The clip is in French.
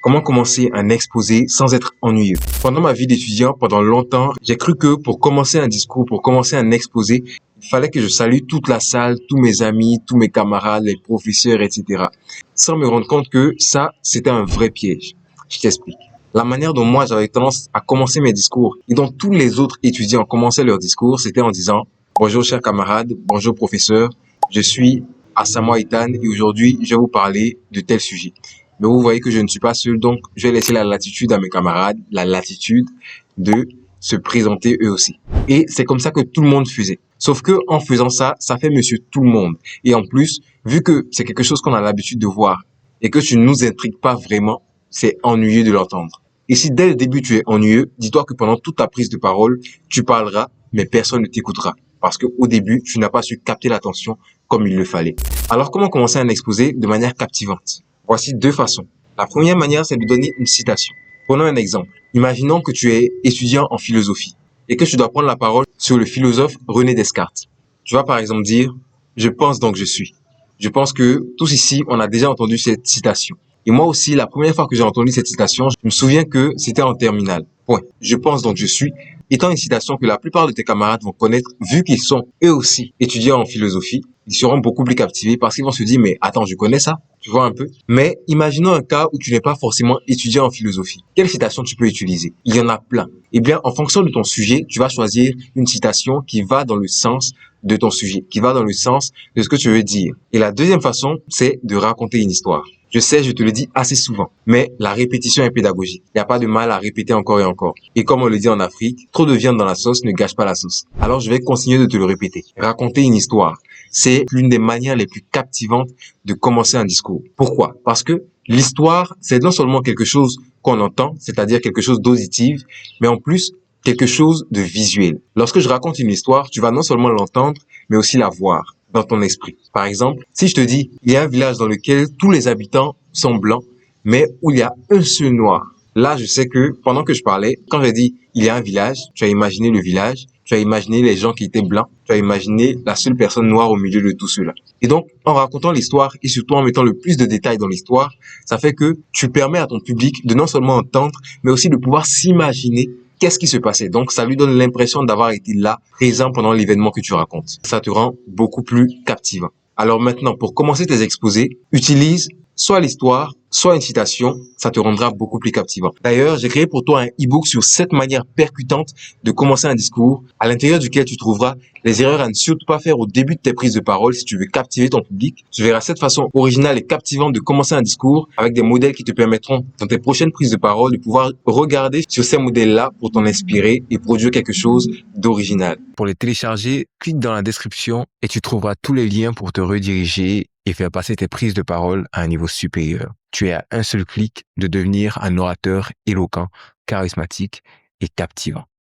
Comment commencer un exposé sans être ennuyeux? Pendant ma vie d'étudiant, pendant longtemps, j'ai cru que pour commencer un discours, pour commencer un exposé, il fallait que je salue toute la salle, tous mes amis, tous mes camarades, les professeurs, etc. Sans me rendre compte que ça, c'était un vrai piège. Je t'explique. La manière dont moi j'avais tendance à commencer mes discours et dont tous les autres étudiants commençaient leurs discours, c'était en disant: bonjour chers camarades, bonjour professeur, je suis Assamoah Itan et aujourd'hui je vais vous parler de tel sujet. Mais vous voyez que je ne suis pas seul, donc je vais laisser la latitude à mes camarades, la latitude de se présenter eux aussi. Et c'est comme ça que tout le monde faisait. Sauf que en faisant ça, ça fait monsieur tout le monde. Et en plus, vu que c'est quelque chose qu'on a l'habitude de voir et que tu ne nous intrigues pas vraiment, c'est ennuyeux de l'entendre. Et si dès le début tu es ennuyeux, dis-toi que pendant toute ta prise de parole, tu parleras, mais personne ne t'écoutera. Parce qu'au début, tu n'as pas su capter l'attention comme il le fallait. Alors comment commencer un exposé de manière captivante? Voici deux façons. La première manière, c'est de donner une citation. Prenons un exemple. Imaginons que tu es étudiant en philosophie et que tu dois prendre la parole sur le philosophe René Descartes. Tu vas par exemple dire: je pense donc je suis. Je pense que tous ici, on a déjà entendu cette citation. Et moi aussi, la première fois que j'ai entendu cette citation, je me souviens que c'était en terminale. Point. Je pense donc je suis étant une citation que la plupart de tes camarades vont connaître, vu qu'ils sont eux aussi étudiants en philosophie, ils seront beaucoup plus captivés parce qu'ils vont se dire: mais attends, je connais ça, tu vois un peu. Mais imaginons un cas où tu n'es pas forcément étudiant en philosophie. Quelle citation tu peux utiliser? Il y en a plein. Eh bien, en fonction de ton sujet, tu vas choisir une citation qui va dans le sens de ton sujet, qui va dans le sens de ce que tu veux dire. Et la deuxième façon, c'est de raconter une histoire. Je sais, je te le dis assez souvent, mais la répétition est pédagogique. Il n'y a pas de mal à répéter encore et encore. Et comme on le dit en Afrique, trop de viande dans la sauce ne gâche pas la sauce. Alors je vais continuer de te le répéter. Raconter une histoire, c'est l'une des manières les plus captivantes de commencer un discours. Pourquoi? Parce que l'histoire, c'est non seulement quelque chose qu'on entend, c'est-à-dire quelque chose d'auditif, mais en plus, quelque chose de visuel. Lorsque je raconte une histoire, tu vas non seulement l'entendre, mais aussi la voir dans ton esprit. Par exemple, si je te dis: il y a un village dans lequel tous les habitants sont blancs, mais où il y a un seul noir. Là, je sais que pendant que je parlais, quand j'ai dit il y a un village, tu as imaginé le village, tu as imaginé les gens qui étaient blancs, tu as imaginé la seule personne noire au milieu de tout cela. Et donc, en racontant l'histoire et surtout en mettant le plus de détails dans l'histoire, ça fait que tu permets à ton public de non seulement entendre, mais aussi de pouvoir s'imaginer qu'est-ce qui se passait. Donc, ça lui donne l'impression d'avoir été là, présent pendant l'événement que tu racontes. Ça te rend beaucoup plus captivant. Alors maintenant, pour commencer tes exposés, utilise soit l'histoire, soit une citation, ça te rendra beaucoup plus captivant. D'ailleurs, j'ai créé pour toi un e-book sur 7 manières percutantes de commencer un discours, à l'intérieur duquel tu trouveras les erreurs à ne surtout pas faire au début de tes prises de parole si tu veux captiver ton public. Tu verras cette façon originale et captivante de commencer un discours avec des modèles qui te permettront, dans tes prochaines prises de parole, de pouvoir regarder sur ces modèles-là pour t'en inspirer et produire quelque chose d'original. Pour les télécharger, clique dans la description et tu trouveras tous les liens pour te rediriger et faire passer tes prises de parole à un niveau supérieur. Tu es à un seul clic de devenir un orateur éloquent, charismatique et captivant.